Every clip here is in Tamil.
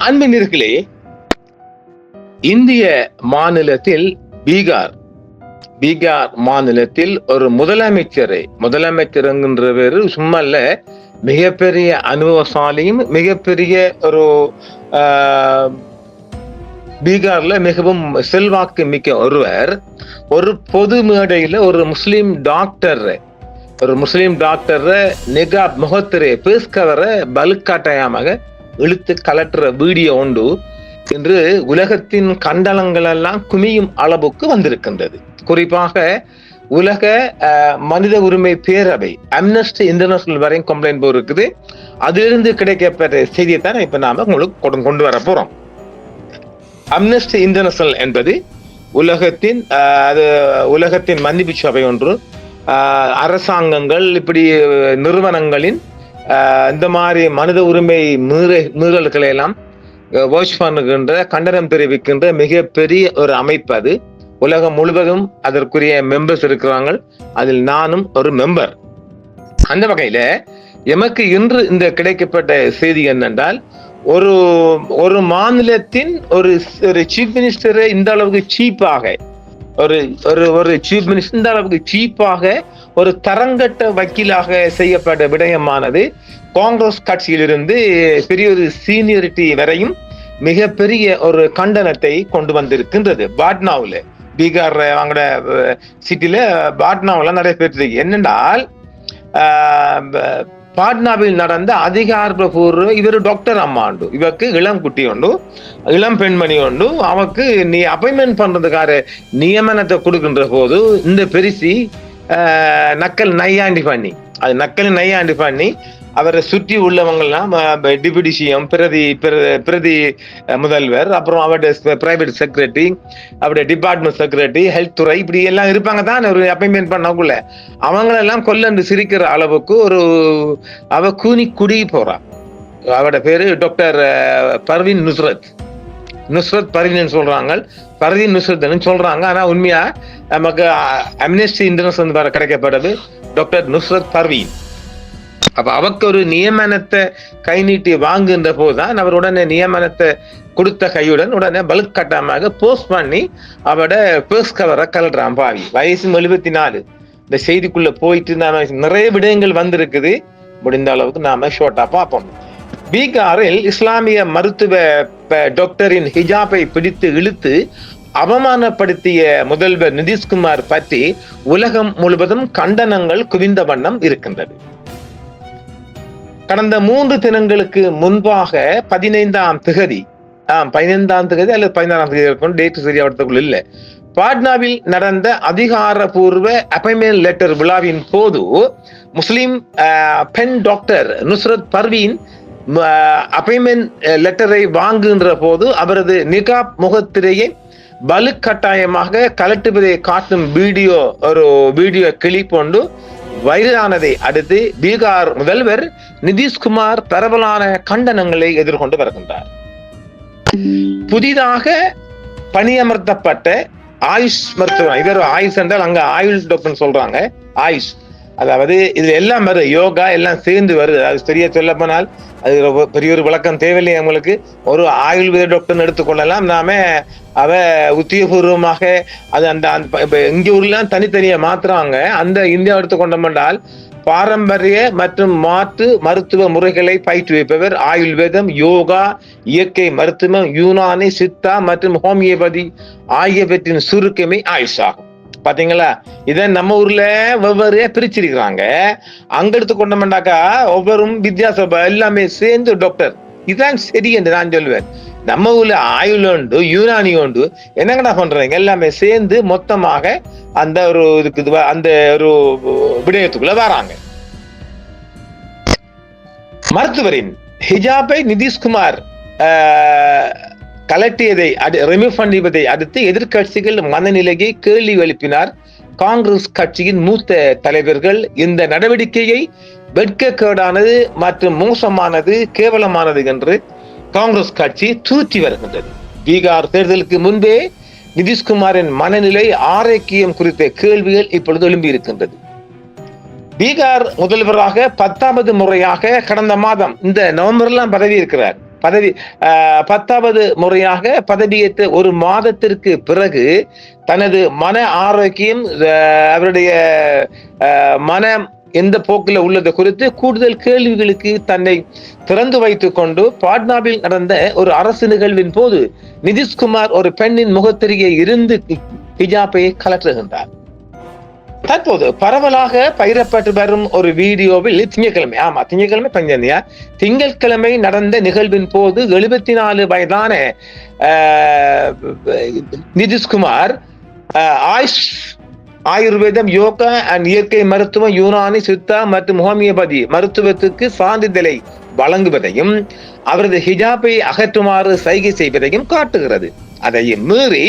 அன்பினர்களே, இந்திய மாநிலத்தில் பீகார் மாநிலத்தில் ஒரு முதலமைச்சர் என்கின்றவர் சும்மா இல்ல, மிகப்பெரிய அனுபவசாலியும் மிகப்பெரிய ஒரு பீகார்ல மிகவும் செல்வாக்கு மிக்க ஒருவர் ஒரு பொது மேடையில ஒரு முஸ்லிம் டாக்டர் நிகாப் முகத்திரை பேஸ்கவரை பலுக்காட்டயமாக இழுத்து கலட்டுற வீடியோ உண்டு என்று உலகத்தின் கண்டலங்கள் எல்லாம் குமியும் அளவுக்கு வந்திருக்கின்றது. குறிப்பாக உலக மனித உரிமை பேரவை அம்னஸ்டி இன்டர்நேஷனல் வரையும் கம்ப்ளைண்ட் போயிருக்குது. அதிலிருந்து கிடைக்கப்பட்ட செய்தியை தான் இப்ப நாம உங்களுக்கு கொண்டு வர போறோம். அம்னஸ்டி இன்டர்நேஷனல் என்பது உலகத்தின் மன்னிப்பு சபை ஒன்று. அரசாங்கங்கள் இப்படி நிறுவனங்களின் இந்த மாதிரி மனித உரிமை மீறல்களை எல்லாம் வாட்ச் பண்ணுகின்ற, கண்டனம் தெரிவிக்கின்ற மிகப்பெரிய ஒரு அமைப்பு அது. உலகம் முழுவதும் அதற்குரிய மெம்பர்ஸ் இருக்கிறாங்க. அதில் நானும் ஒரு மெம்பர். அந்த வகையில எமக்கு இன்று இந்த கிடைக்கப்பட்ட செய்தி என்னென்றால், ஒரு மாநிலத்தின் ஒரு சீஃப் மினிஸ்டரை இந்த அளவுக்கு சீப்பாக ஒரு சீஃப் மினிஸ்டர் இந்த அளவுக்கு சீப்பாக ஒரு தரங்கட்ட வக்கீலாக செய்யப்பட்ட விடயமானது காங்கிரஸ் கட்சியிலிருந்து பெரிய ஒரு சீனியரிட்டி வரையும் மிகப்பெரிய ஒரு கண்டனத்தை கொண்டு வந்திருக்கின்றது. பாட்னாவில், பீகார் அவங்களோட சிட்டில பாட்னாவில் நடைபெற்றது. என்னென்றால், பாட்னாவில் நடந்த அதிகாரப்பூர்வ இவர் டாக்டர் அம்மா உண்டு, இவருக்கு இளம் குட்டி உண்டு, இளம் பெண்மணி உண்டு. அவருக்கு நீ அப்பாயின்மெண்ட் பண்றதுக்கார நியமனத்தை கொடுக்கின்ற போது இந்த பெருசி நக்கல் நையாண்டி பண்ணி அவரை சுற்றி உள்ளவங்கெல்லாம் டிப்யூட்டி சிஎம், பிரதி முதல்வர், அப்புறம் அவருடைய பிரைவேட் செக்ரட்டரி, அவருடைய டிபார்ட்மெண்ட் செக்ரட்டரி, ஹெல்த் துறை, இப்படி எல்லாம் இருப்பாங்க தான் ஒரு அப்பாயின்மெண்ட் பண்ணக்குள்ள. அவங்களெல்லாம் கொல்லண்டு சிரிக்கிற அளவுக்கு அவ கூனி குடி போறா. அவரோட பேரு டாக்டர் பர்வீன் நுஸ்ரத் பர்வீன் சொல்றாங்க, பர்வீன் நுஸ்ரத் சொல்றாங்க. ஆனா உண்மையா நமக்கு அம்னஸ்டி இன்டர்நேஷனல் வர கிடைக்கப்பட்டது டாக்டர் நுஸ்ரத் பர்வீன். அப்ப அவருக்கு ஒரு நியமனத்தை கை நீட்டி வாங்குகின்ற போதுதான் அவர் உடனே நியமனத்தை கொடுத்த கையுடன் உடனே பலுக்கட்டமாக போஸ்ட் பண்ணி அவரோட பேஸ் கவரை கலடுறான். பாவி, வயசு 74. இந்த செய்திக்குள்ள போயிட்டு நாம நிறைய விடயங்கள் வந்திருக்குது. முடிந்த அளவுக்கு நாம ஷோர்ட்டா பார்ப்போம். பீகாரில் இஸ்லாமிய மருத்துவ டாக்டரின் ஹிஜாபை பிடித்து இழுத்து அவமானப்படுத்திய முதல்வர் நிதிஷ்குமார் பற்றி உலகம் முழுவதும் கண்டனங்கள் குவிந்த வண்ணம் இருக்கின்றது. கடந்த 3 தினங்களுக்கு முன்பாக 15ஆம் திகதி அல்லது 16ஆம் திகதி இருக்கும், டேட் சரியாவதுக்குள் இல்லை, பாட்னாவில் நடந்த அதிகாரப்பூர்வ அப்பாயின்மெண்ட் லெட்டர் விழாவின் போது முஸ்லிம் பெண் டாக்டர் நுஸ்ரத் பர்வீன் அப்பாயின்மெண்ட் லெட்டரை வாங்குகின்ற போது அவரது நிகாப் முகத்திரையை வலுக்கட்டாயமாக கலட்டுவதை காட்டும் வீடியோ கிளிப் ஒன்று வைரலானதை அடுத்து பீகார் முதல்வர் நிதிஷ்குமார் பரவலான கண்டனங்களை எதிர்கொண்டு வருகின்றார். புதிதாக பணியமர்த்தப்பட்ட ஆயுஷ் மருத்துவம், இவர் ஆயுஷ் என்றால் அங்க ஆயுள் டாக்டர் சொல்றாங்க. ஆயுஷ் அதாவது இதுல எல்லாம் வருது, யோகா எல்லாம் சேர்ந்து வருது. அது தெரிய சொல்ல போனால் அது பெரிய ஒரு விளக்கம் தேவையில்லை. அவங்களுக்கு ஒரு ஆயுர்வேத டாக்டர் எடுத்துக்கொள்ளலாம். நாம உத்தியோகபூர்வமாக அது அந்த இங்க ஊர்லாம் தனித்தனியா மாத்துறாங்க. அந்த இந்தியா எடுத்துக்கொண்டோம்னால் பாரம்பரிய மற்றும் மாற்று மருத்துவ முறைகளை பயிற்றுவிப்பவர். ஆயுர்வேதம், யோகா, இயற்கை மருத்துவம், யூனானி, சித்தா மற்றும் ஹோமியோபதி ஆகியவற்றின் சுருக்கமே ஆயுஷ் ஆகும். பாத்தீங்களா? இதை நம்ம ஊர்ல வெவ்வேறு பிரிச்சிருக்கிறாங்க. அங்க எடுத்துக்கொண்டோம்னாக்கா ஒவ்வொரும் வித்தியாசம் எல்லாமே சேர்ந்து டாக்டர். இதுதான் சரி என்று நான் சொல்வேன். நம்ம ஊர்ல ஆயுள் உண்டு, யூனானி உண்டு, என்னங்கடா பண்றீங்க? எல்லாமே சேர்ந்து மொத்தமாக அந்த ஒரு விடயத்துக்குள்ள வராங்க. மருத்துவரின் ஹிஜாபை நிதிஷ்குமார் கலட்டியதை ரிமூவ் பண்ணுவதை அடுத்து எதிர்கட்சிகள் மனநிலையை கேள்வி எழுப்பினார். காங்கிரஸ் கட்சியின் மூத்த தலைவர்கள் இந்த நடவடிக்கையை வெட்கக்கேடானது மற்றும் மோசமானது, கேவலமானது என்று காங்கிரஸ் கட்சி தூற்றி வருகின்றது. பீகார் தேர்தலுக்கு முன்பே நிதிஷ்குமாரின் மனநிலை, ஆரோக்கியம் குறித்த கேள்விகள் இப்பொழுது எழும்பி இருக்கின்றது. பீகார் முதல்வராக 10வது முறையாக கடந்த மாதம் இந்த நவம்பர்லாம் பதவி இருக்கிறார். 10வது முறையாக பதவியேற்ற ஒரு மாதத்திற்கு பிறகு தனது மன ஆரோக்கியம், அவருடைய மனம் எந்த போக்கில் உள்ளது குறித்து கூடுதல் கேள்விகளுக்கு தன்னை திறந்து வைத்துக் கொண்டு பாட்னாவில் நடந்த ஒரு அரசு நிகழ்வின் போது நிதிஷ்குமார் ஒரு பெண்ணின் முகத்திரியை இருந்து ஹிஜாபை கலற்றுகின்றார். தற்போது பரவலாக பகிரப்பட்டு வரும் ஒரு வீடியோவில் திங்கட்கிழமை நடந்த நிகழ்வின் போது 74 வயதான நிதிஷ்குமார் ஆயுர்வேதம், யோகா அண்ட் இயற்கை மருத்துவம், யூனானி, சித்தா மற்றும் ஹோமியோபதி மருத்துவத்துக்கு சான்றிதழை வழங்குவதையும் அவரது ஹிஜாபை அகற்றுமாறு சைகை செய்வதையும் காட்டுகிறது. அதையும் மீறி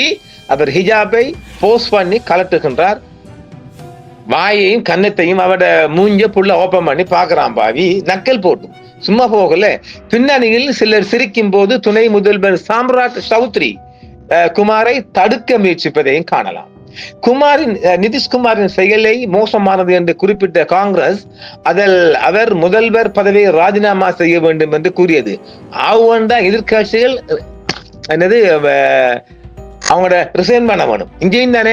அவர் ஹிஜாபை போஸ்ட் பண்ணி கலட்டுகின்றார். வாயையும் கன்னத்தையும் அவட மூஞ்ச புள்ள ஓப்பன் பண்ணி பாக்குறான். பாவி நக்கல் போட்டும் சும்மா போகல. பின்னணியில் சிலர் சிரிக்கும் போது துணை முதல்வர் சாம்ராட் சௌத்ரி குமாரை தடுக்க முயற்சிப்பதையும் காணலாம். நிதிஷ்குமாரின் செயலை மோசமானது என்று குறிப்பிட்ட காங்கிரஸ் அவர் முதல்வர் பதவியை ராஜினாமா செய்ய வேண்டும் என்று கூறியது. எதிர்கட்சிகள் என்னது அவங்களோட ரிசைன் பண்ண வேணும். இங்கேயும் தானே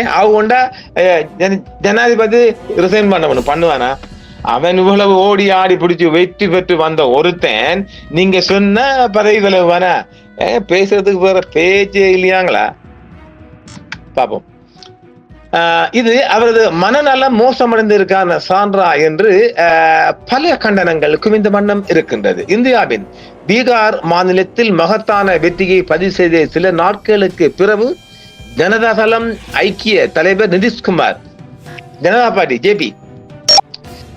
ஜனாதிபதி ரிசைன் பண்ண வேணும். பண்ணுவானா? அவன் இவ்வளவு ஓடி ஆடி பிடிச்சு வெற்றி பெற்று வந்த ஒருத்தன் நீங்க சொன்ன பதவி விலகுவானா? பேசுறதுக்கு வேற பேச்சே இல்லையாங்களா? பாப்போம். இது அவரது மனநலம் மோசமடைந்திருக்கான சான்றா என்று பல கண்டனங்கள் குவிந்த வண்ணம் இருக்கின்றது. இந்தியாவின் பீகார் மாநிலத்தில் மகத்தான வெற்றியை பதிவு செய்த சில நாட்களுக்கு பிறகு ஜனதாதளம் ஐக்கிய தலைவர் நிதிஷ்குமார் ஜனதா பார்ட்டி ஜேபி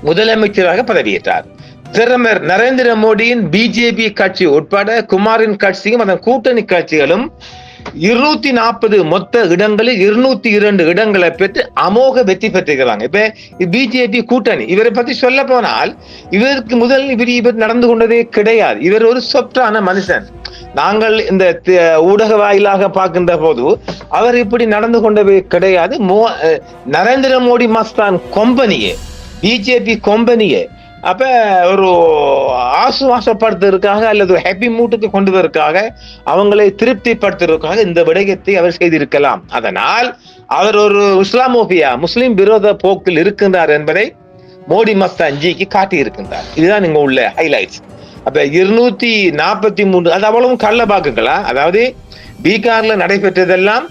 முதலமைச்சராக பதவியேற்றார். பிரதமர் நரேந்திர மோடியின் பிஜேபி கட்சி உட்பட குமாரின் கட்சியும் அதன் கூட்டணி கட்சிகளும் 240 மொத்த இடங்களில் 202 இடங்களை பெற்று அமோக வெற்றி பெற்றிருக்கிறாங்க. இப்ப பிஜேபி கூட்டணி இவரை பத்தி சொல்ல போனால் இவருக்கு முதல் இவர் நடந்து கொண்டதே கிடையாது. இவர் ஒரு சொற்றான மனுஷன். நாங்கள் இந்த ஊடக வாயிலாக பார்க்கின்ற போது அவர் இப்படி நடந்து கொண்டவே கிடையாது. நரேந்திர மோடி மஸ்தான் கொம்பனியே, பிஜேபி கொம்பனியே அப்ப ஒரு ஆசுவாசப்படுத்துவதற்காக அல்லது ஹாப்பி மூட்டுக்கு கொண்டு வருவதற்காக அவங்களை திருப்திப்படுத்துவதற்காக இந்த விடயத்தை அவர் செய்திருக்கலாம். அதனால் அவர் ஒரு இஸ்லாமோபியா முஸ்லிம் விரோத போக்கில் இருக்கின்றார் என்பதை மோடி மஸ்தான் ஜிக்கு காட்டி இருக்கின்றார். இதுதான் இங்க உள்ள ஹைலைட்ஸ். அப்ப 243 அது அவ்வளவும் கள்ள வாக்குகளா? அதாவது பீகார்ல நடைபெற்றதெல்லாம்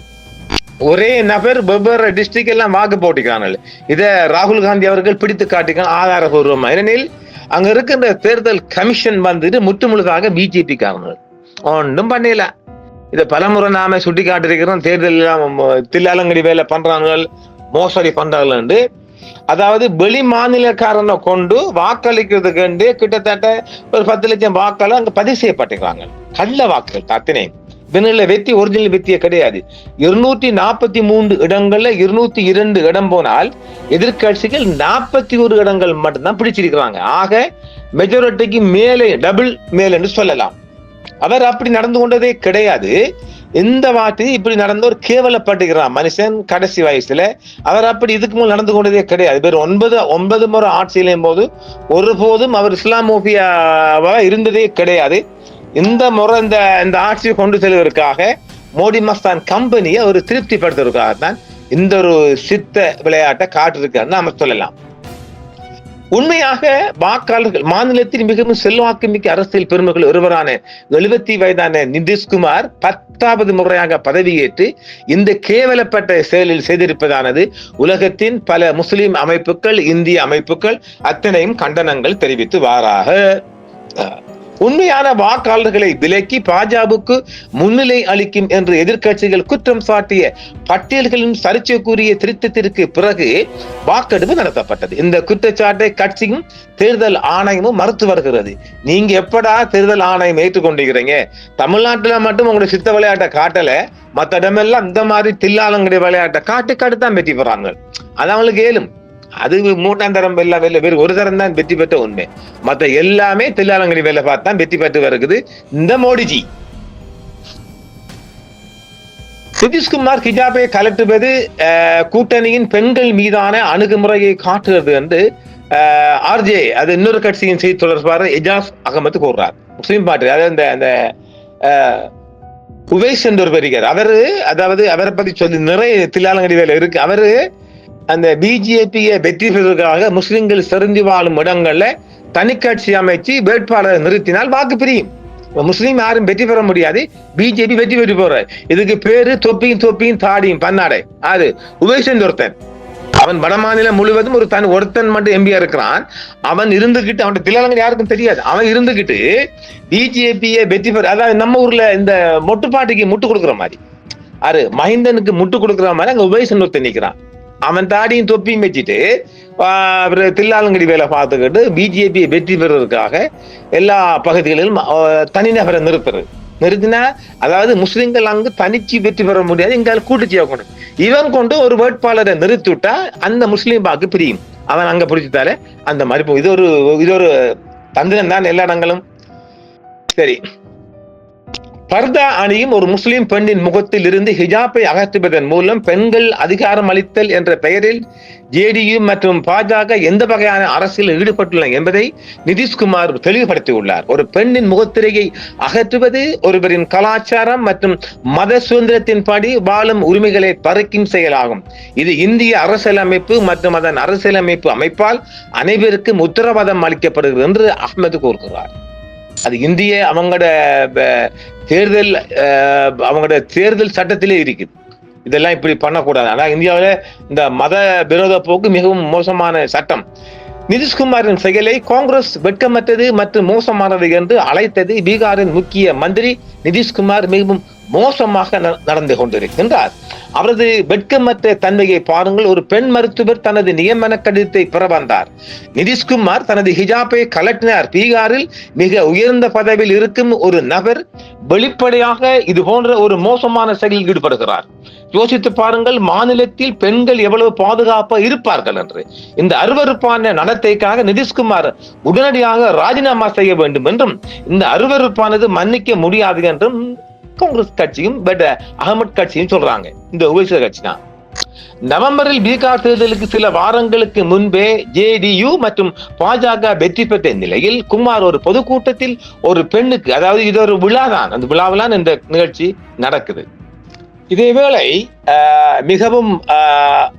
ஒரே நபர் வெவ்வேறு டிஸ்ட்ரிக்ட் எல்லாம் வாக்கு போட்டிருக்காங்க. இதை ராகுல் காந்தி அவர்கள் பிடித்து காட்டிக்காங்க ஆதாரபூர்வமா. ஏனெனில் அங்க இருக்கின்ற தேர்தல் கமிஷன் வந்துட்டு முற்றுமுழுதாக பிஜேபி காரணங்கள் ஒன்றும் பண்ணல. இதை பலமுறை நாம சுட்டி காட்டிருக்கிறோம். தேர்தல் தில்லாலங்கடி வேலை பண்றாங்க, மோசடி பண்றாங்க. அதாவது வெளி மாநிலக்காரனை கொண்டு வாக்களிக்கிறதுக்கு கிட்டத்தட்ட ஒரு 10 லட்சம் வாக்காளர் அங்க பதிவு செய்யப்பட்டிருக்காங்க. கள்ள வாக்குகள் அத்தனை வெற்றி ஒரிஜினல் வெற்றியே கிடையாது. 243 இடங்கள்ல 202 இடம் போனால் எதிர்கட்சிகள் 41 இடங்கள் மட்டும்தான் பிடிச்சிருக்கிறாங்க. ஆக மெஜாரிட்டிக்கு மேலே டபுள் மேல் என்று சொல்லலாம். அவர் அப்படி நடந்து கொண்டதே கிடையாது. இந்த வாட்டி இப்படி நடந்த ஒரு கேவலப்பட்டுகிறான் மனுஷன் கடைசி வயசுல. அவர் அப்படி இதுக்கு முன் நடந்து கொண்டதே கிடையாது. இவர் 9 முறை ஆட்சியிலும் போது ஒருபோதும் அவர் இஸ்லாமோபியாவா இருந்ததே கிடையாது. இந்த முறை இந்த ஆட்சியை கொண்டு செல்வதற்காக மோடி மஸ்தான் கம்பெனியை ஒரு திருப்திப்படுத்துவதற்காக தான் இந்த ஒரு சித்த விளையாட்டை காட்டிருக்காருன்னு நாம சொல்லலாம். உண்மையாக வாக்காளர்கள் மாநிலத்தில் மிகவும் செல்வாக்கு மிக்க அரசியல் பெருமக்கள் ஒருவரான 70 வயதான நிதிஷ்குமார் 10வது முறையாக பதவியேற்று இந்த கேவலப்பட்ட செயலில் செய்திருப்பதானது உலகத்தின் பல முஸ்லிம் அமைப்புகள், இந்திய அமைப்புகள் அத்தனையும் கண்டனங்கள் தெரிவித்து வாராக. உண்மையான வாக்காளர்களை விலக்கி பாஜகவுக்கு முன்னிலை அளிக்கும் என்று எதிர்க்கட்சிகள் குற்றம் சாட்டிய பட்டியல்களின் சர்ச்சைக்குரிய திருத்தத்திற்கு பிறகு வாக்கெடுப்பு நடத்தப்பட்டது. இந்த குற்றச்சாட்டை கட்சியும் தேர்தல் ஆணையமும் மறுத்து வருகிறது. நீங்க எப்படா தேர்தல் ஆணையம் ஏற்றுக்கொண்டிருக்கிறீங்க? தமிழ்நாட்டுல மட்டும் உங்களுடைய சித்த விளையாட்டை காட்டல, மற்ற இடமெல்லாம் இந்த மாதிரி தில்லாலங்கடி விளையாட்டை காட்டுதான் வெற்றி பெறாங்க. அது அவங்களுக்கு ஏலும். அது 3ஆம் தரம் வேறு ஒரு தரம் தான் வெற்றி பெற்ற உண்மை. மற்ற எல்லாமே தில்லாலங்கடி வேலை பார்த்தான் வெற்றி பெற்று வருகிறது இந்த மோடிஜி. நிதிஷ்குமார் ஹிஜாபை கலட்டுவது கூட்டணியின் பெண்கள் மீதான அணுகுமுறையை காட்டுகிறது என்று ஆர்ஜே அது இன்னொரு கட்சியின் செய்தி தொடர்பாளர் எஜாஸ் அகமது கூறுறார். முஸ்லீம் பார்ட்டி அதாவது அந்த உவேஸ் என்ற ஒரு பெரியார், அதாவது அவரை பத்தி சொல்லி நிறைய தில்லாலங்கடி வேலை இருக்கு. அவரு அந்த பிஜேபியை வெற்றி பெறுவதற்காக முஸ்லிம்கள் செறிந்து வாழும் இடங்கள்ல தனிக்கட்சி அமைச்சு வேட்பாளர் நிறுத்தினால் வாக்கு பிரியும். முஸ்லீம் யாரும் வெற்றி பெற முடியாது, பிஜேபி வெற்றி பெற்று போற. இதுக்கு பேரு தொப்பியும் தாடியும் பன்னாடை. அது உவேசன் ஒருத்தன். அவன் வட மாநிலம் முழுவதும் ஒருத்தன் மட்டும் எம்பியா இருக்கிறான். அவன் இருந்துகிட்டு, அவன் தில்லாலங்கடி யாருக்கும் தெரியாது, அவன் இருந்துகிட்டு பிஜேபியை வெற்றி பெற, அதாவது நம்ம ஊர்ல இந்த மொட்டுப்பாட்டிக்கு முட்டு கொடுக்குற மாதிரி, மஹிந்தனுக்கு முட்டு கொடுக்குற மாதிரி அங்க உவேசன் ஒருத்தன் நிக்கிறான். அவன் தாடியும் தொப்பியும் வச்சுட்டு தில்லாலங்கடி வேலை பார்த்துக்கிட்டு பிஜேபியை வெற்றி பெறுவதற்காக எல்லா பகுதிகளிலும் தனிநபரை நிறுத்தினா, அதாவது முஸ்லிம்கள் அங்கு தனிச்சு வெற்றி பெற முடியாது, இங்க கூட்டுச்சு கொண்டு இவன் கொண்டு ஒரு வேட்பாளரை நிறுத்திவிட்டா அந்த முஸ்லீம் வாக்கு பிரியும். அவன் அங்க பிடிச்சிட்டாலே அந்த மாதிரி இது ஒரு தந்திரம் தான் எல்லா இடங்களும். சரி, பர்தா அணியும் ஒரு முஸ்லிம் பெண்ணின் முகத்தில் இருந்து ஹிஜாப்பை அகற்றுவதன் மூலம் பெண்கள் அதிகாரம் அளித்தல் என்ற பெயரில் ஜேடியு மற்றும் பாஜக எந்த வகையான அரசியலில் ஈடுபட்டுள்ளன என்பதை நிதிஷ்குமார் தெளிவுபடுத்தியுள்ளார். ஒரு பெண்ணின் முகத்திரையை அகற்றுவது ஒருவரின் கலாச்சாரம் மற்றும் மத சுதந்திரத்தின்படி வாழும் உரிமைகளை பறிக்கும் செயலாகும். இது இந்திய அரசியலமைப்பு மற்றும் அதன் அரசியலமைப்பு அமைப்பால் அனைவருக்கும் உத்தரவாதம் அளிக்கப்படுகிறது என்று அஹ்மது கூறுகிறார். அது இந்திய அவங்களோட தேர்தல் சட்டத்திலே இருக்குது. இதெல்லாம் இப்படி பண்ணக்கூடாது. ஆனா இந்தியாவில இந்த மத விரோத போக்கு மிகவும் மோசமான சட்டம். நிதிஷ்குமாரின் செயலை காங்கிரஸ் வெட்கமற்றது மற்றும் மோசமானது என்று அழைத்தது பீகாரின் முக்கிய மந்திரி நிதிஷ்குமார் மிகவும் மோசமாக நடந்து கொண்டிருக்கின்றார். அவரது வெட்கமற்ற தன்மையை பாருங்கள். ஒரு பெண் மருத்துவர் தனது நியமன கடிதத்தை பெற வந்தார். நிதிஷ்குமார் தனது ஹிஜாப்பை கலட்டினார். பீகாரில் மிக உயர்ந்த பதவியில் இருக்கும் ஒரு நபர் வெளிப்படையாக இது போன்ற ஒரு மோசமான செயலில் ஈடுபடுகிறார். யோசித்து பாருங்கள், மாநிலத்தில் பெண்கள் எவ்வளவு பாதுகாப்பாக இருப்பார்கள் என்று. இந்த அருவருப்பான நடத்தைக்காக நிதிஷ்குமார் உடனடியாக ராஜினாமா செய்ய வேண்டும் என்றும், இந்த அருவருப்பானது மன்னிக்க முடியாது என்றும் காங்கிரஸ் கட்சியும் அகமது கட்சியும் சொல்றாங்க. இந்த உபேச கட்சி தான். நவம்பரில் பீகார் தேர்தலுக்கு சில வாரங்களுக்கு முன்பே ஜேடியு மற்றும் பாஜக வெற்றி பெற்ற நிலையில் குமார் ஒரு பொதுக்கூட்டத்தில் ஒரு பெண்ணுக்கு, அதாவது இது ஒரு விழா தான், அந்த விழாவில்தான் இந்த நிகழ்ச்சி நடக்குது. இதேவேளை மிகவும்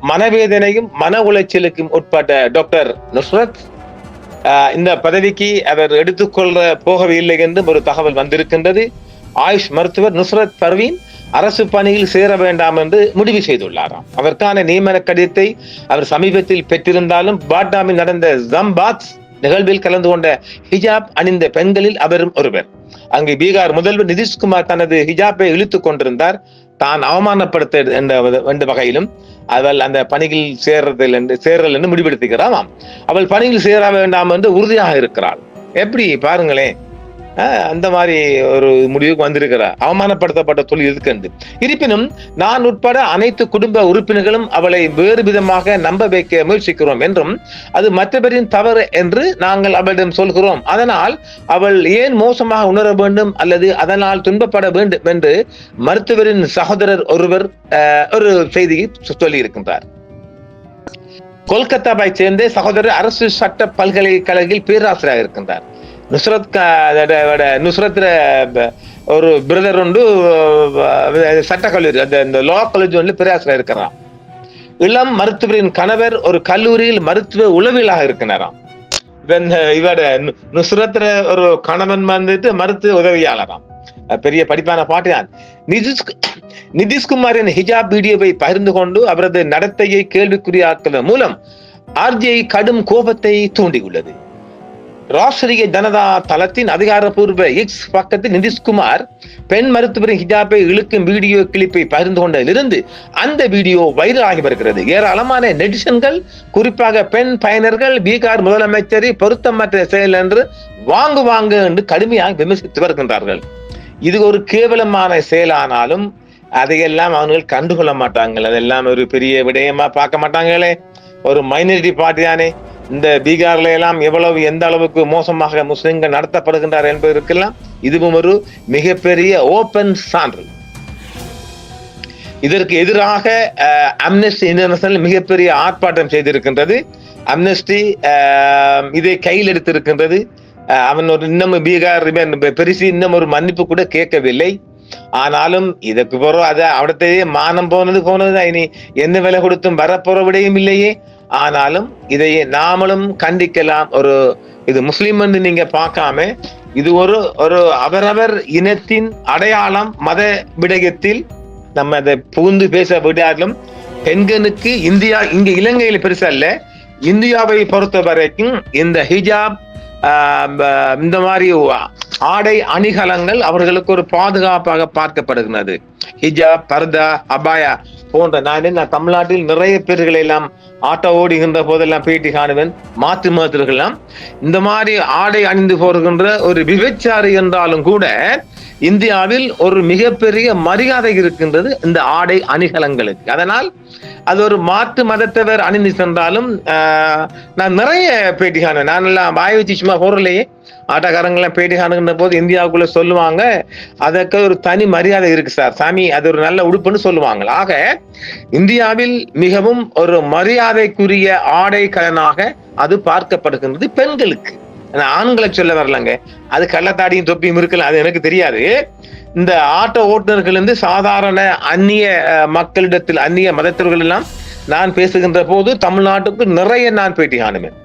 மனவேதனையும் மன உளைச்சலுக்கும் உட்பட்ட டாக்டர் நுஸ்ரத் இந்த பதவிக்கு அவர் எடுத்துக்கொள்ள போகவில்லை என்றும் ஒரு தகவல் வந்திருக்கின்றது. ஆயுஷ் மருத்துவர் நுஸ்ரத் பர்வீன் அரசு பணியில் சேர வேண்டாம் என்று முடிவு செய்துள்ளாராம். அதற்கான நியமன கடிதத்தை அவர் சமீபத்தில் பெற்றிருந்தாலும் பாட்னாவில் நடந்த ஜம்பாத் நிகழ்வில் கலந்து கொண்ட ஹிஜாப் அணிந்த பெண்களில் அவரும் ஒருவர். அங்கு பீகார் முதல்வர் நிதிஷ்குமார் தனது ஹிஜாப்பை இழுத்துக் கொண்டிருந்தார். தான் அவமானப்படுத்த என்ற வகையிலும் அவள் அந்த பணியில் சேரல் என்று முடிவெடுத்துக்கிறான். அவள் பணியில் சேர வேண்டாம் என்று உறுதியாக இருக்கிறாள். எப்படி பாருங்களேன், அந்த மாதிரி ஒரு முடிவுக்கு வந்திருக்கிறார். அவமானப்படுத்தப்பட்ட தொழில் இருக்கு. இருப்பினும் நான் உட்பட அனைத்து குடும்ப உறுப்பினர்களும் அவளை வேறு விதமாக நம்ப வைக்க முயற்சிக்கிறோம் என்றும், அது மற்றவரின் தவறு என்று நாங்கள் அவளிடம் சொல்கிறோம். அதனால் அவள் ஏன் மோசமாக உணர வேண்டும் அல்லது அதனால் துன்பப்பட வேண்டும் என்று மருத்துவரின் சகோதரர் ஒருவர் ஒரு செய்தியை சொல்லி இருக்கின்றார். கொல்கத்தாவை சேர்ந்த சகோதரர் அரசு சட்ட பல்கலைக்கழகத்தில் பேராசிரியராக இருக்கின்றார். நுஸ்ரத் ஒரு பிரதர் உண்டு, சட்ட கல்லூரி, அந்த லா காலேஜ் வந்து பேராசிரியர் இருக்கிறான். இளம் மருத்துவரின் கணவர் ஒரு கல்லூரியில் மருத்துவ உளவியலாக இருக்கிறாராம். இவட நுஸ்ரத் ஒரு கணவன் வந்துட்டு மருத்துவ உதவியாளராம். பெரிய படிப்பான பாட்டினான். நிதிஷ்குமாரின் ஹிஜாப் வீடியோவை பகிர்ந்து கொண்டு அவரது நடத்தையை கேள்விக்குறியாக்குவதன் மூலம் ஆர்ஜே கடும் கோபத்தை தூண்டியுள்ளது. ராஷ்டிரிய ஜனதா தளத்தின் அதிகாரப்பூர்வ எக்ஸ் பக்கத்தில் நிதிஷ்குமார் பெண் மருத்துவரின் ஹிஜாப்பை இழுக்கும் வீடியோ கிளிப்பை பகிர்ந்து கொண்டதிலிருந்து அந்த வீடியோ வைரல் ஆகி வருகிறது. ஏராளமான நெட்டிசன்கள், குறிப்பாக பெண் பயனர்கள் பீகார் முதலமைச்சரை பொருத்தமற்ற செயல் என்று வாங்கு என்று கடுமையாக விமர்சித்து வருகின்றார்கள். இது ஒரு கேவலமான செயலானாலும் அதையெல்லாம் அவர்கள் கண்டுகொள்ள மாட்டாங்க. அதெல்லாம் ஒரு பெரிய விடயமா பார்க்க மாட்டாங்களே. ஒரு மைனாரிட்டி பார்ட்டி தானே. இந்த பீகார்ல எல்லாம் எவ்வளவு எந்த அளவுக்கு மோசமாக முஸ்லிம்கள் நடத்தப்படுகின்றார் என்பதற்கெல்லாம் இதுவும் ஒரு மிகப்பெரிய ஓபன் சான்று. இதற்கு எதிராக அம்னஸ்டி இன்டர்நேஷனல் மிகப்பெரிய ஆர்ப்பாட்டம் செய்திருக்கின்றது. அம்னஸ்டி இதை கையில் எடுத்திருக்கின்றது. அவன் ஒரு இன்னும் பீகார் பெருசு இன்னும் ஒரு மன்னிப்பு கூட கேட்கவில்லை. ஆனாலும் இதற்கு பிறகு அதை அவிடத்தையே மானம் போனதுதான். இனி என்ன விலை கொடுத்தும் வரப்போற விடையும் இல்லையே. ஆனாலும் இதையே நாமளும் கண்டிக்கலாம். இது முஸ்லிம் என்று நீங்க பார்க்காம இது ஒரு அவரவர் இனத்தின் அடையாளம். மத விடயத்தில் நம்ம அதை புகுந்து பேச விடாலும் பெண்களுக்கு இங்க இலங்கையில பெருசா இல்ல, இந்தியாவை பொறுத்த வரைக்கும் இந்த ஹிஜாப் இந்த மாதிரி ஆடை அணிகலங்கள் அவர்களுக்கு ஒரு பாதுகாப்பாக பார்க்கப்படுகிறது. ஹிஜாப், பர்தா, அபாயா போன்ற நான் தமிழ்நாட்டில் நிறைய பேர்களை எல்லாம் ஆட்டோ ஓடுகின்ற போதெல்லாம் பேட்டி காணுவேன். மாற்று மதத்திற்கெல்லாம் இந்த மாதிரி ஆடை அணிந்து போகின்ற ஒரு விபச்சாரி என்றாலும் கூட இந்தியாவில் ஒரு மிகப்பெரிய மரியாதை இருக்கின்றது இந்த ஆடை அணிகலங்களுக்கு. அதனால் அது ஒரு மாற்று மதத்தவர் அணிந்து சென்றாலும் நான் நிறைய பேட்டி காணுவேன். நான் எல்லாம் வாய் வச்சு சும்மா போறலையே ஆட்டக்காரங்கெல்லாம் பேட்டி காணுகின்ற போது இந்தியாவுக்குள்ள சொல்லுவாங்க, அதற்கு ஒரு தனி மரியாதை இருக்கு சார் சாமி, அது ஒரு நல்ல உடுப்புன்னு சொல்லுவாங்க. ஆக இந்தியாவில் மிகவும் ஒரு மரியாதைக்குரிய ஆடை கலனாக அது பார்க்கப்படுகின்றது பெண்களுக்கு. ஆண்களை சொல்ல வரலங்க, அது கள்ளத்தாடியும் தொப்பியும் இருக்கலாம், அது எனக்கு தெரியாது. இந்த ஆட்டோ ஓட்டுநர்கள் சாதாரண அந்நிய மக்களிடத்தில் அந்நிய மதத்தவர்கள் எல்லாம் நான் பேசுகின்ற போது தமிழ்நாட்டுக்கு நிறைய நான் பேட்டி காணுவேன்.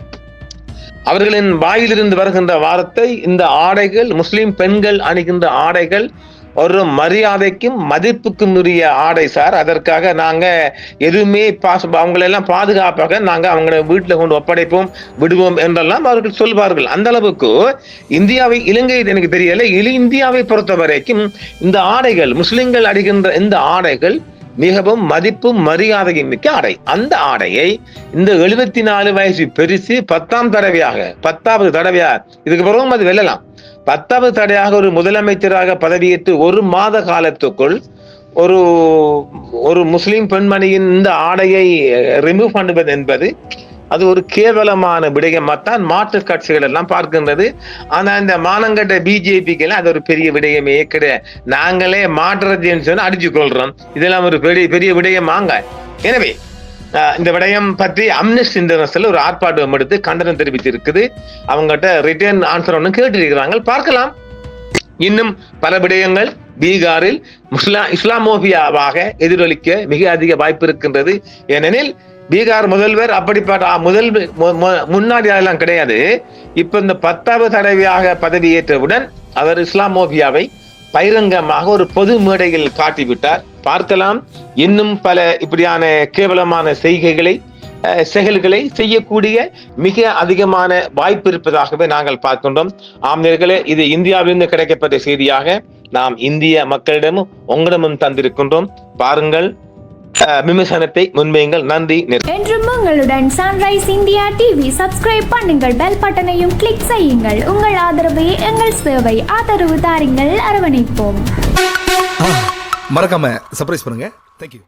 அவர்களின் வாயிலிருந்து வருகின்ற வார்த்தை, இந்த ஆடைகள் முஸ்லிம் பெண்கள் அணிகின்ற ஆடைகள் ஒரு மரியாதைக்கும் மதிப்புக்கும் உரிய ஆடை சார். அதற்காக நாங்க எதுவுமே அவங்களெல்லாம் பாதுகாப்பாக நாங்க அவங்களை வீட்டுல கொண்டு ஒப்படைப்போம் விடுவோம் என்றெல்லாம் அவர்கள் சொல்வார்கள். அந்த அளவுக்கு இந்தியாவை இலங்கை எனக்கு தெரியல, இந்தியாவை பொறுத்த வரைக்கும் இந்த ஆடைகள் முஸ்லிம்கள் அணிகின்ற இந்த ஆடைகள் மிகவும் மதிப்பும் மரியாதையும் மிக்க ஆடை. அந்த ஆடையை இந்த 74 வயசு பெருசு 10வது தடவையாக இதுக்கு பிறகும் அது வெல்லலாம். 10வது தடையாக ஒரு முதலமைச்சராக பதவியேற்று 1 மாத காலத்துக்குள் ஒரு முஸ்லிம் பெண்மணியின் இந்த ஆடையை ரிமூவ் பண்ணுவது என்பது அது ஒரு கேவலமான விடயமாத்தான் மாற்று கட்சிகள் எல்லாம் பார்க்கின்றது. ஆனா இந்த மானங்கட்ட பிஜேபிக்கு எல்லாம் அது ஒரு பெரிய விடயமே கிடையாது. நாங்களே மாற்றுறதுன்னு சொன்னா அடிச்சு கொள்றோம், இதெல்லாம் ஒரு பெரிய விடயமாங்க. எனவே இந்த விடயம் பற்றி அம்னஸ்டி இன்டர்நேஷனல் ஒரு ஆர்ப்பாட்டம் எடுத்து கண்டனம் தெரிவித்திருக்குது. அவங்ககிட்ட ரிட்டர்ன் ஆன்சர் ஒன்று கேட்டிருக்கிறாங்க, பார்க்கலாம். இன்னும் பல விடயங்கள் பீகாரில் இஸ்லாமோபியாவாக எதிரொலிக்க மிக அதிக வாய்ப்பு இருக்கின்றது. ஏனெனில் பீகார் முதல்வர் அப்படிப்பட்ட முன்னாடி எல்லாம் கிடையாது. இப்ப இந்த 10வது தடவையாக பதவியேற்றவுடன் அவர் இஸ்லாமோபியாவை பகிரங்கமாக ஒரு பொது மேடையில் காட்டிவிட்டார். பார்க்கலாம், இன்னும் பல இப்படியான கேவலமான செயல்களை செய்யக்கூடிய மிக அதிகமான வாய்ப்பு இருப்பதாகவே நாங்கள் பார்க்கின்றோம். ஆம்நேயர்களே, இது இந்தியாவிலிருந்து கிடைக்கப்பட்ட செய்தியாக நாம் இந்திய மக்களிடமும் உங்களிடமும் தந்திருக்கின்றோம். பாருங்கள், விமர்சனத்தை முன்வையுங்கள். நன்றி. என்றும் உங்களுடன் சன்ரைஸ் இந்தியா டிவி. சப்ஸ்கிரைப் பண்ணுங்கள், பெல் பட்டனையும் கிளிக் செய்யுங்கள். உங்கள் ஆதரவே எங்கள் சேவை. ஆதரவு தாருங்கள், அரவணைப்போம். மறக்காம சர்ப்ரைஸ் பண்ணுங்க. தேங்க்யூ.